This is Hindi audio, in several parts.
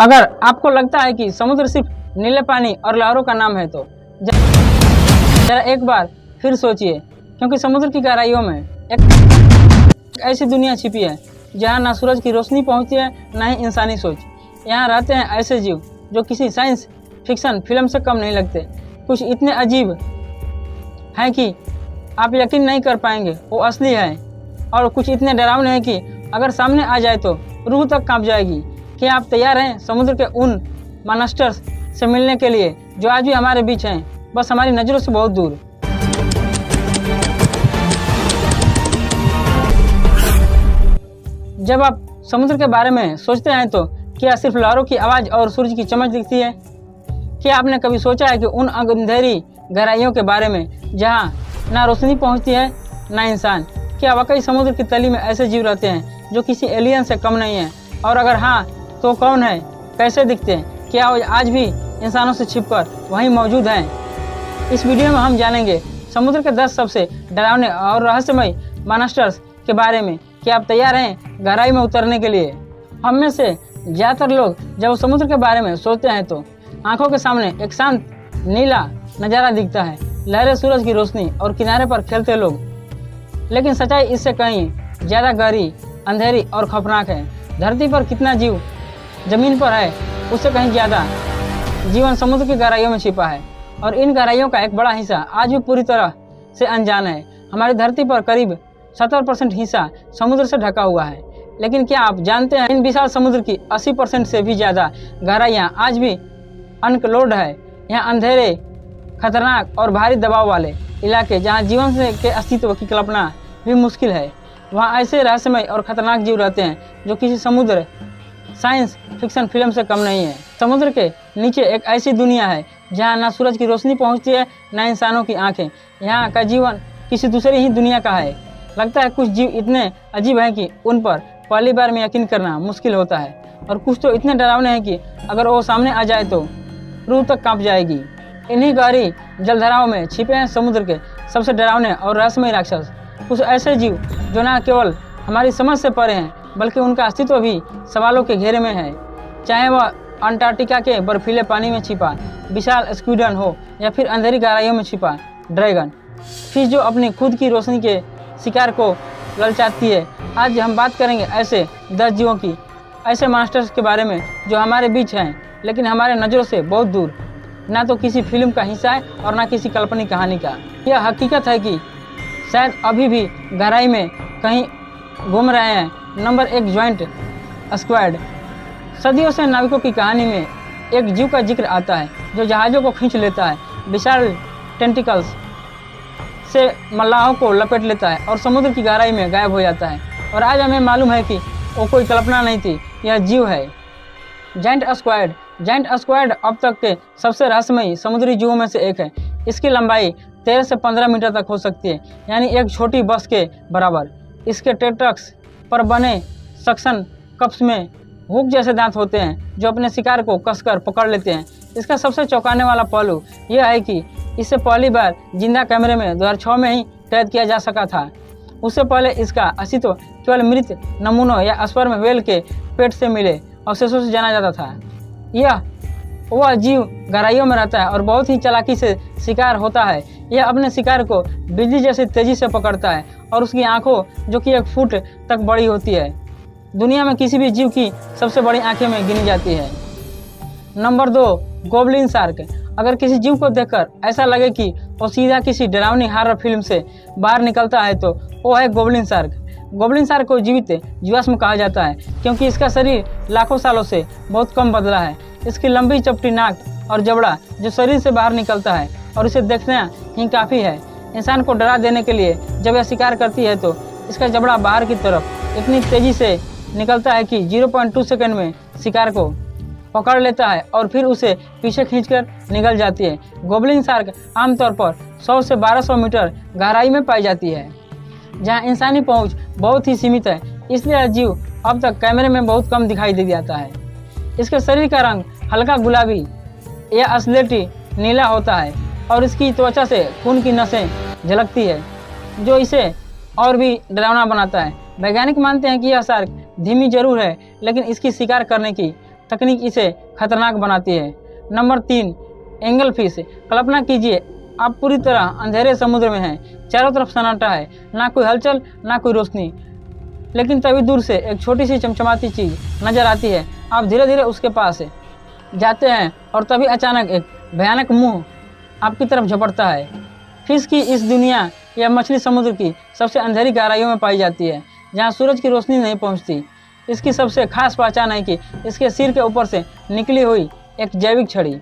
अगर आपको लगता है कि समुद्र सिर्फ नीले पानी और लहरों का नाम है तो जरा एक बार फिर सोचिए, क्योंकि समुद्र की गहराइयों में एक ऐसी दुनिया छिपी है जहां ना सूरज की रोशनी पहुंचती है, ना ही इंसानी सोच। यहाँ रहते हैं ऐसे जीव जो किसी साइंस फिक्शन फिल्म से कम नहीं लगते। कुछ इतने अजीब हैं कि आप यकीन नहीं कर पाएंगे वो असली है, और कुछ इतने डरावने हैं कि अगर सामने आ जाए तो रूह तक कांप जाएगी। क्या आप तैयार हैं समुद्र के उन मॉन्स्टर्स से मिलने के लिए जो आज भी हमारे बीच हैं, बस हमारी नज़रों से बहुत दूर? जब आप समुद्र के बारे में सोचते हैं तो क्या सिर्फ लहरों की आवाज़ और सूरज की चमक दिखती है? क्या आपने कभी सोचा है कि उन अंधेरी गहराइयों के बारे में जहां ना रोशनी पहुंचती है ना इंसान? क्या वाकई समुद्र की तली में ऐसे जीव रहते हैं जो किसी एलियन से कम नहीं है? और अगर हाँ तो कौन है, कैसे दिखते हैं, क्या वो आज भी इंसानों से छिपकर वहीं मौजूद हैं? इस वीडियो में हम जानेंगे समुद्र के 10 सबसे डरावने और रहस्यमय मॉन्स्टर्स के बारे में। क्या आप तैयार हैं गहराई में उतरने के लिए? हम में से ज़्यादातर लोग जब समुद्र के बारे में सोचते हैं तो आंखों के सामने एक शांत नीला नज़ारा दिखता है, लहरें, सूरज की रोशनी और किनारे पर खेलते लोग। लेकिन सच्चाई इससे कहीं ज़्यादा गहरी, अंधेरी और खौफनाक है। धरती पर कितना जीव ज़मीन पर है, उससे कहीं ज़्यादा जीवन समुद्र की गहराइयों में छिपा है, और इन गहराइयों का एक बड़ा हिस्सा आज भी पूरी तरह से अनजान है। हमारी धरती पर करीब 70% हिस्सा समुद्र से ढका हुआ है, लेकिन क्या आप जानते हैं इन विशाल समुद्र की 80% से भी ज़्यादा गहराइयाँ आज भी अनक्लोर्ड है। यहाँ अंधेरे, खतरनाक और भारी दबाव वाले इलाके जहाँ जीवन के अस्तित्व की कल्पना भी मुश्किल है, वहाँ ऐसे रहस्यमय और खतरनाक जीव रहते हैं जो किसी समुद्र साइंस फिक्शन फिल्म से कम नहीं है। समुद्र के नीचे एक ऐसी दुनिया है जहाँ ना सूरज की रोशनी पहुँचती है, ना इंसानों की आँखें। यहाँ का जीवन किसी दूसरी ही दुनिया का है। लगता है कुछ जीव इतने अजीब हैं कि उन पर पहली बार में यकीन करना मुश्किल होता है, और कुछ तो इतने डरावने हैं कि अगर वो सामने आ जाए तो रूह तक कांप जाएगी। इन्हीं गहरी जलधाराओं में छिपे हैं समुद्र के सबसे डरावने और रहस्यमय राक्षस, कुछ ऐसे जीव जो न केवल हमारी समझ से परे हैं बल्कि उनका अस्तित्व भी सवालों के घेरे में है। चाहे वह अंटार्कटिका के बर्फीले पानी में छिपा विशाल स्क्विड हो या फिर अंधेरी गहराइयों में छिपा ड्रैगन फिश जो अपनी खुद की रोशनी के शिकार को ललचाती है। आज हम बात करेंगे ऐसे 10 जीवों की, ऐसे मॉन्स्टर्स के बारे में जो हमारे बीच हैं लेकिन हमारे नज़रों से बहुत दूर, ना तो किसी फिल्म का हिस्सा है और ना किसी काल्पनिक कहानी का। यह हकीकत है कि शायद अभी भी गहराई में कहीं घूम रहे हैं। Number 1, joint squad. सदियों से नाविकों की कहानी में एक जीव का जिक्र आता है जो जहाज़ों को खींच लेता है, विशाल टेंटिकल्स से मल्लाहों को लपेट लेता है और समुद्र की गहराई में गायब हो जाता है। और आज हमें मालूम है कि वो कोई कल्पना नहीं थी, यह जीव है जायंट स्क्वाड। जायंट स्क्वाड अब तक के सबसे रहस्यमयी समुद्री जीवों में से एक है। इसकी लंबाई 13 से 15 मीटर तक हो सकती है, यानी एक छोटी बस के बराबर। इसके टेट्रक्स पर बने सक्शन कप्स में हुक जैसे दांत होते हैं जो अपने शिकार को कसकर पकड़ लेते हैं। इसका सबसे चौंकाने वाला पहलू यह है कि इसे पहली बार जिंदा कैमरे में 2006 में ही कैद किया जा सका था। उससे पहले इसका अस्तित्व केवल मृत नमूनों या स्पर्म व्हेल के पेट से मिले अवशेषों से जाना जाता था। यह वह जीव गहराइयों में रहता है और बहुत ही चालाकी से शिकार होता है। यह अपने शिकार को बिजली जैसी तेजी से पकड़ता है और उसकी आंखों जो कि 1 फुट तक बड़ी होती है, दुनिया में किसी भी जीव की सबसे बड़ी आंखें में गिनी जाती है। Number 2, goblin shark. अगर किसी जीव को देखकर ऐसा लगे कि वो सीधा किसी डरावनी हॉरर फिल्म से बाहर निकलता है तो वो है गोब्लिन शार्क। गोब्लिन शार्क को जीवित जीवाश्म कहा जाता है क्योंकि इसका शरीर लाखों सालों से बहुत कम बदला है। इसकी लंबी चपटी नाक और जबड़ा जो शरीर से बाहर निकलता है और इसे देखना ही काफ़ी है इंसान को डरा देने के लिए। जब यह शिकार करती है तो इसका जबड़ा बाहर की तरफ इतनी तेज़ी से निकलता है कि 0.2 सेकंड में शिकार को पकड़ लेता है और फिर उसे पीछे खींचकर निकल जाती है। गोब्लिन शार्क आमतौर पर 100 से 1200 मीटर गहराई में पाई जाती है, जहां इंसानी पहुंच बहुत ही सीमित है। इसलिए यह जीव अब तक कैमरे में बहुत कम दिखाई दे जाता है। इसके शरीर का रंग हल्का गुलाबी या स्लेटी नीला होता है और इसकी त्वचा से खून की नसें झलकती है, जो इसे और भी डरावना बनाता है। वैज्ञानिक मानते हैं कि यह शार्क धीमी जरूर है, लेकिन इसकी शिकार करने की तकनीक इसे खतरनाक बनाती है। Number 3, angle fish. कल्पना कीजिए आप पूरी तरह अंधेरे समुद्र में हैं, चारों तरफ सन्नाटा है, ना कोई हलचल ना कोई रोशनी, लेकिन तभी दूर से एक छोटी सी चमचमाती चीज़ नजर आती है। आप धीरे धीरे उसके पास जाते हैं और तभी अचानक एक भयानक मुंह आपकी तरफ झपटता है। फिश की इस दुनिया या मछली समुद्र की सबसे अंधेरी गहराइयों में पाई जाती है, जहाँ सूरज की रोशनी नहीं पहुँचती। इसकी सबसे खास पहचान है कि इसके सिर के ऊपर से निकली हुई एक जैविक छड़ी,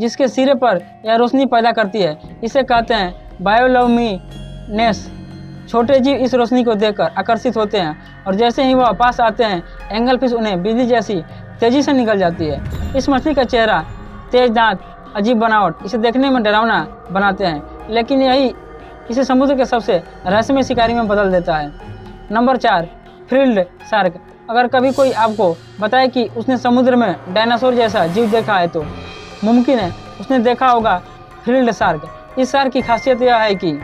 जिसके सिरे पर यह रोशनी पैदा करती है। इसे कहते हैं बायोलुमिनेस। छोटे जीव इस रोशनी को देखकर आकर्षित होते हैं और जैसे ही वह पास आते हैं, एंगल फिश उन्हें बिजली जैसी तेजी से निकल जाती है। इस मछली का चेहरा, तेज दांत, अजीब बनावट इसे देखने में डरावना बनाते हैं, लेकिन यही इसे समुद्र के सबसे रहस्यमय शिकारी में बदल देता है। Number 4, frilled shark. अगर कभी कोई आपको बताए कि उसने समुद्र में डायनासोर जैसा जीव देखा है, तो मुमकिन है उसने देखा होगा फ्रिल्ड शार्क। इस शार्क की खासियत यह है कि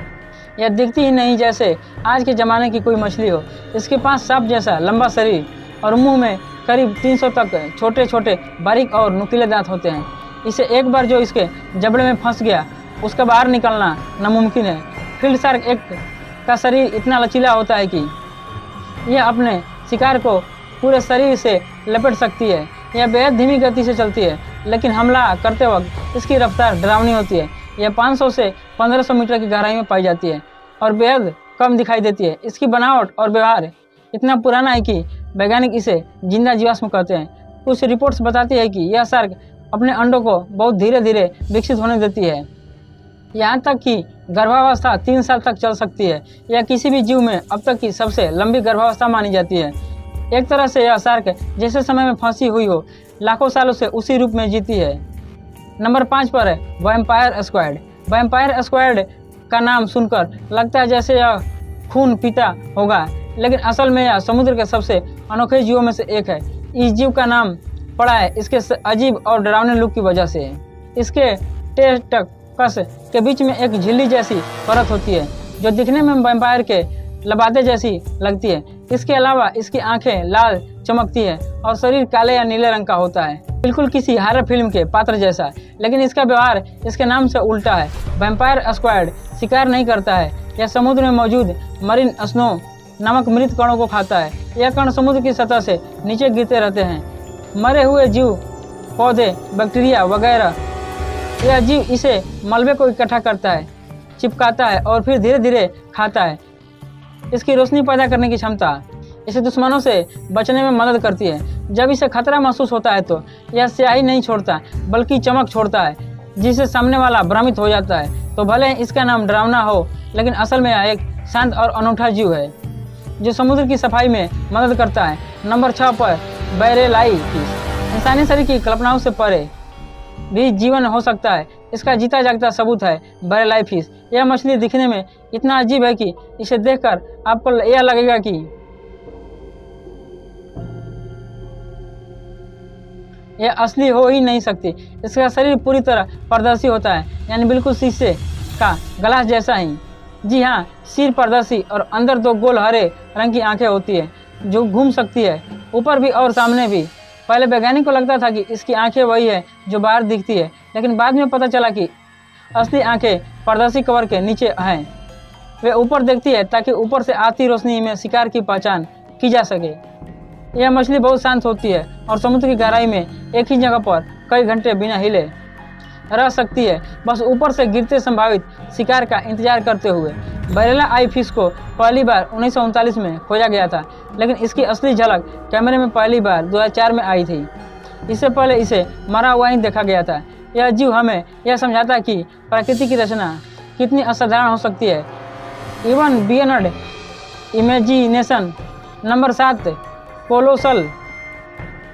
यह दिखती ही नहीं जैसे आज के ज़माने की कोई मछली हो। इसके पास सांप जैसा लंबा शरीर और मुंह में करीब 300 तक छोटे छोटे बारीक और नुकीले दांत होते हैं। इसे एक बार जो इसके जबड़े में फंस गया, उसका बाहर निकलना नामुमकिन है। फ्रिल्ड शार्क का शरीर इतना लचीला होता है कि यह अपने शिकार को पूरे शरीर से लपेट सकती है। यह बेहद धीमी गति से चलती है, लेकिन हमला करते वक्त इसकी रफ्तार डरावनी होती है। यह 500 से 1500 मीटर की गहराई में पाई जाती है और बेहद कम दिखाई देती है। इसकी बनावट और व्यवहार इतना पुराना है कि वैज्ञानिक इसे जिंदा जीवाश्म कहते हैं। कुछ रिपोर्ट्स बताती है कि यह शार्क अपने अंडों को बहुत धीरे धीरे विकसित होने देती है, यहाँ तक कि गर्भावस्था 3 साल तक चल सकती है। यह किसी भी जीव में अब तक की सबसे लंबी गर्भावस्था मानी जाती है। एक तरह से यह शार्क जैसे समय में फंसी हुई हो, लाखों सालों से उसी रूप में जीती है। नंबर 5 पर है वैम्पायर स्क्वाड। वैम्पायर स्क्वाड का नाम सुनकर लगता है जैसे यह खून पीता होगा, लेकिन असल में यह समुद्र के सबसे अनोखे जीवों में से एक है। इस जीव का नाम पड़ा है इसके अजीब और डरावने लुक की वजह से। इसके टेस्टकस के बीच में एक झिल्ली जैसी परत होती है, जो दिखने में वैम्पायर के लबादे जैसी लगती है। इसके अलावा इसकी आंखें लाल चमकती है और शरीर काले या नीले रंग का होता है, बिल्कुल किसी हॉरर फिल्म के पात्र जैसा। लेकिन इसका व्यवहार इसके नाम से उल्टा है। वैम्पायर स्क्वाड शिकार नहीं करता है, यह समुद्र में मौजूद मरीन स्नो नामक मृत कणों को खाता है। यह कण समुद्र की सतह से नीचे गिरते रहते हैं। मरे हुए जीव, पौधे, बैक्टीरिया वगैरह। यह जीव इसे मलबे को इकट्ठा करता है, चिपकाता है और फिर धीरे धीरे खाता है। इसकी रोशनी पैदा करने की क्षमता इसे दुश्मनों से बचने में मदद करती है। जब इसे खतरा महसूस होता है तो यह स्याही नहीं छोड़ता, बल्कि चमक छोड़ता है, जिससे सामने वाला भ्रमित हो जाता है। तो भले इसका नाम डरावना हो, लेकिन असल में यह एक शांत और अनूठा जीव है, जो समुद्र की सफाई में मदद करता है। नंबर 6 पर बैरेलाई फिश। इंसानी शरीर की कल्पनाओं से परे भी जीवन हो सकता है, इसका जीता जागता सबूत है बैरेलाई फिश। यह मछली दिखने में इतना अजीब है कि इसे देखकर आपको यह लगेगा कि यह असली हो ही नहीं सकती। इसका शरीर पूरी तरह पारदर्शी होता है, यानी बिल्कुल शीशे का ग्लास जैसा ही। जी हाँ, सिर पारदर्शी और अंदर 2 गोल हरे रंग की आंखें होती है, जो घूम सकती है, ऊपर भी और सामने भी। पहले वैज्ञानिक को लगता था कि इसकी आंखें वही है जो बाहर दिखती है, लेकिन बाद में पता चला कि असली आंखें पारदर्शी कवर के नीचे हैं। वे ऊपर देखती है ताकि ऊपर से आती रोशनी में शिकार की पहचान की जा सके। यह मछली बहुत शांत होती है और समुद्र की गहराई में एक ही जगह पर कई घंटे बिना हिले रह सकती है, बस ऊपर से गिरते संभावित शिकार का इंतजार करते हुए। बैरेलाई फिश को पहली बार 1939 में खोजा गया था, लेकिन इसकी असली झलक कैमरे में पहली बार 2004 में आई थी। इससे पहले इसे मरा हुआ ही देखा गया था। यह जीव हमें यह समझाता है कि प्रकृति की रचना कितनी असाधारण हो सकती है, even beyond imagination. Number 7 colossal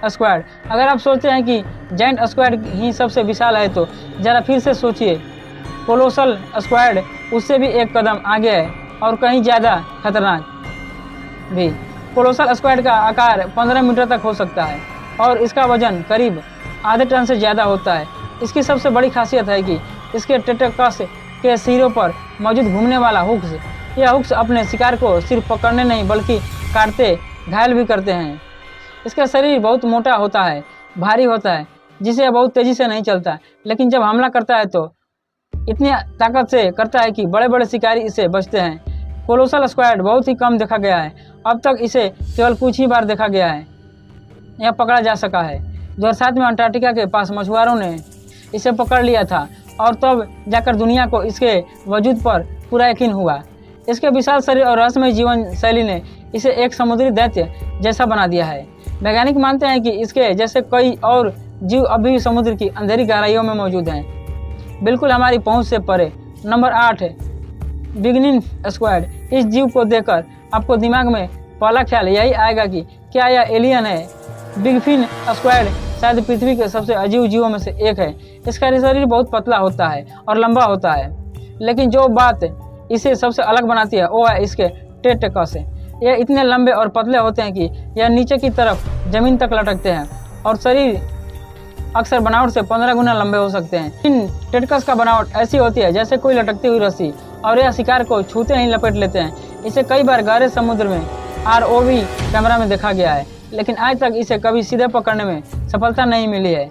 squad. अगर आप सोचते हैं कि जायंट स्क्वाड ही सबसे विशाल है, तो ज़रा फिर से सोचिए, कोलोसल स्क्वाड उससे भी एक कदम आगे है और कहीं ज़्यादा खतरनाक भी। कोलोसल स्क्वाड का आकार 15 मीटर तक हो सकता है और इसका वजन करीब आधे टन से ज़्यादा होता है। इसकी सबसे बड़ी खासियत है कि इसके टेंटेकल्स के सिरों पर मौजूद घूमने वाला हुक्स। यह हुक्स अपने शिकार को सिर्फ पकड़ने नहीं, बल्कि काटते घायल भी करते हैं। इसका शरीर बहुत मोटा होता है, भारी होता है जिसे यह बहुत तेजी से नहीं चलता, लेकिन जब हमला करता है तो इतनी ताकत से करता है कि बड़े बड़े शिकारी इसे बचते हैं। कोलोसल स्क्वाड बहुत ही कम देखा गया है, अब तक इसे केवल कुछ ही बार देखा गया है, यह पकड़ा जा सका है। 2007 में अंटार्कटिका के पास मछुआरों ने इसे पकड़ लिया था और तब जाकर दुनिया को इसके वजूद पर पूरा यकीन हुआ। इसके विशाल शरीर और रहस्यमय जीवन शैली ने इसे एक समुद्री दैत्य जैसा बना दिया है। वैज्ञानिक मानते हैं कि इसके जैसे कई और जीव अभी भी समुद्र की अंधेरी गहराइयों में मौजूद हैं, बिल्कुल हमारी पहुंच से परे। नंबर 8 है बिगनिन स्क्वाड। इस जीव को देखकर आपको दिमाग में पहला ख्याल यही आएगा कि क्या यह एलियन है। बिगफिन स्क्वाड शायद पृथ्वी के सबसे अजीब जीवों में से एक है। इसका शरीर बहुत पतला होता है और लंबा होता है, लेकिन जो बात इसे सबसे अलग बनाती है वो है इसके टेंटेकल्स। यह इतने लंबे और पतले होते हैं कि यह नीचे की तरफ जमीन तक लटकते हैं और शरीर अक्सर बनावट से 15 गुना लंबे हो सकते हैं। इन टेंटेकल्स का बनावट ऐसी होती है जैसे कोई लटकती हुई रस्सी, और यह शिकार को छूते ही लपेट लेते हैं। इसे कई बार गहरे समुद्र में ROV कैमरा में देखा गया है, लेकिन आज तक इसे कभी सीधे पकड़ने में सफलता नहीं मिली है।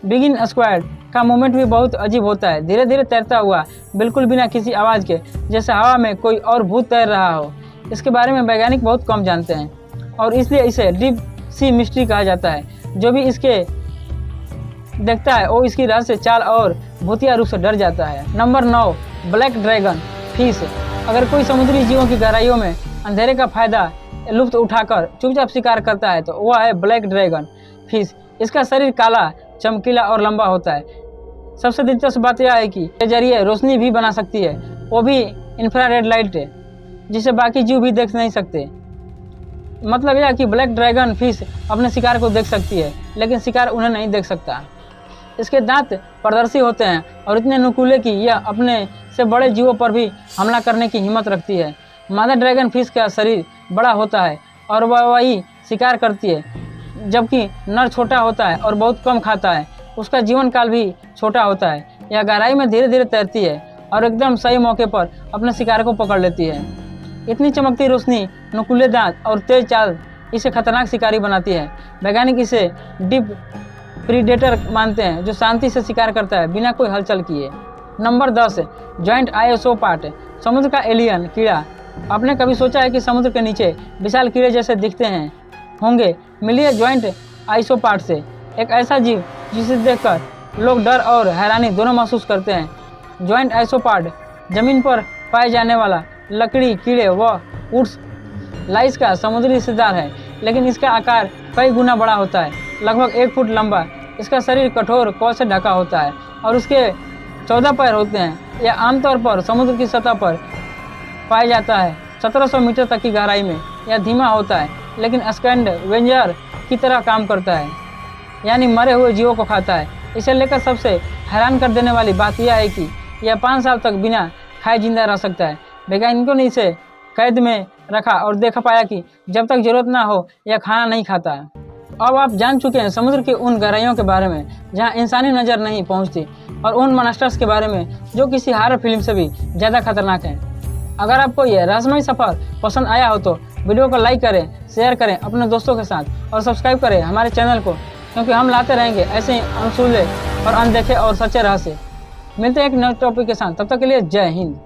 बिगिन स्क्वाड का मूवमेंट भी बहुत अजीब होता है, धीरे धीरे तैरता हुआ, बिल्कुल बिना किसी आवाज़ के, जैसे हवा में कोई और भूत तैर रहा हो। इसके बारे में वैज्ञानिक बहुत कम जानते हैं और इसलिए इसे डीप सी मिस्ट्री कहा जाता है। जो भी इसके देखता है वो इसकी रहस्य चाल और भूतिया रूप से डर जाता है। Number 9 black dragon fish. अगर कोई समुद्री जीवों की गहराइयों में अंधेरे का फायदा लुफ्त उठाकर चुपचाप शिकार करता है तो वह है ब्लैक ड्रैगन फिश। इसका शरीर काला, चमकीला और लंबा होता है। सबसे दिलचस्प बात यह है कि के जरिए रोशनी भी बना सकती है, वो भी इंफ्रारेड लाइट, जिसे बाकी जीव भी देख नहीं सकते। मतलब यह कि ब्लैक ड्रैगन फिश अपने शिकार को देख सकती है, लेकिन शिकार उन्हें नहीं देख सकता। इसके दांत पारदर्शी होते हैं और इतने नुकीले कि यह अपने से बड़े जीवों पर भी हमला करने की हिम्मत रखती है। मादा ड्रैगन फिश का शरीर बड़ा होता है और वह वही शिकार करती है, जबकि नर छोटा होता है और बहुत कम खाता है। उसका जीवन काल भी छोटा होता है। यह गहराई में धीरे धीरे तैरती है और एकदम सही मौके पर अपने शिकार को पकड़ लेती है। इतनी चमकती रोशनी, नुकीले दांत और तेज चाल इसे खतरनाक शिकारी बनाती है। वैज्ञानिक इसे डीप प्रीडेटर मानते हैं, जो शांति से शिकार करता है बिना कोई हलचल किए। नंबर 10 जॉइंट आइसोपार्ट। समुद्र का एलियन कीड़ा। आपने कभी सोचा है कि समुद्र के नीचे विशाल कीड़े जैसे दिखते हैं होंगे? मिलिए जॉइंट आइसोपार्ट से, एक ऐसा जीव जिसे देखकर लोग डर और हैरानी दोनों महसूस करते हैं। जॉइंट आइसोपार्ट जमीन पर पाए जाने वाला लकड़ी कीड़े व वुड्स लाइस का समुद्री रिश्तेदार है, लेकिन इसका आकार कई गुना बड़ा होता है, लगभग 1 फुट लंबा। इसका शरीर कठोर कवच से ढका होता है और उसके 14 पैर होते हैं। यह आमतौर पर समुद्र की सतह पर पाया जाता है। 1700 मीटर तक की गहराई में यह धीमा होता है, लेकिन स्कैंडवेंजर की तरह काम करता है, यानी मरे हुए जीवों को खाता है। इसे लेकर सबसे हैरान कर देने वाली बात यह है कि यह 5 साल तक बिना खाए जिंदा रह सकता है। वैज्ञानिकों ने इसे कैद में रखा और देखा पाया कि जब तक जरूरत ना हो यह खाना नहीं खाता है। अब आप जान चुके हैं समुद्र की उन गहराइयों के बारे में जहां इंसानी नज़र नहीं पहुंचती, और उन मॉन्स्टर्स के बारे में जो किसी हॉरर फिल्म से भी ज़्यादा खतरनाक हैं। अगर आपको यह रहस्यमय सफ़र पसंद आया हो तो वीडियो को लाइक करें, शेयर करें अपने दोस्तों के साथ और सब्सक्राइब करें हमारे चैनल को, क्योंकि हम लाते रहेंगे ऐसे ही अनसुने और अनदेखे और सच्चे रहस्य। मिलते हैं एक नए टॉपिक के साथ, तब तक के लिए जय हिंद।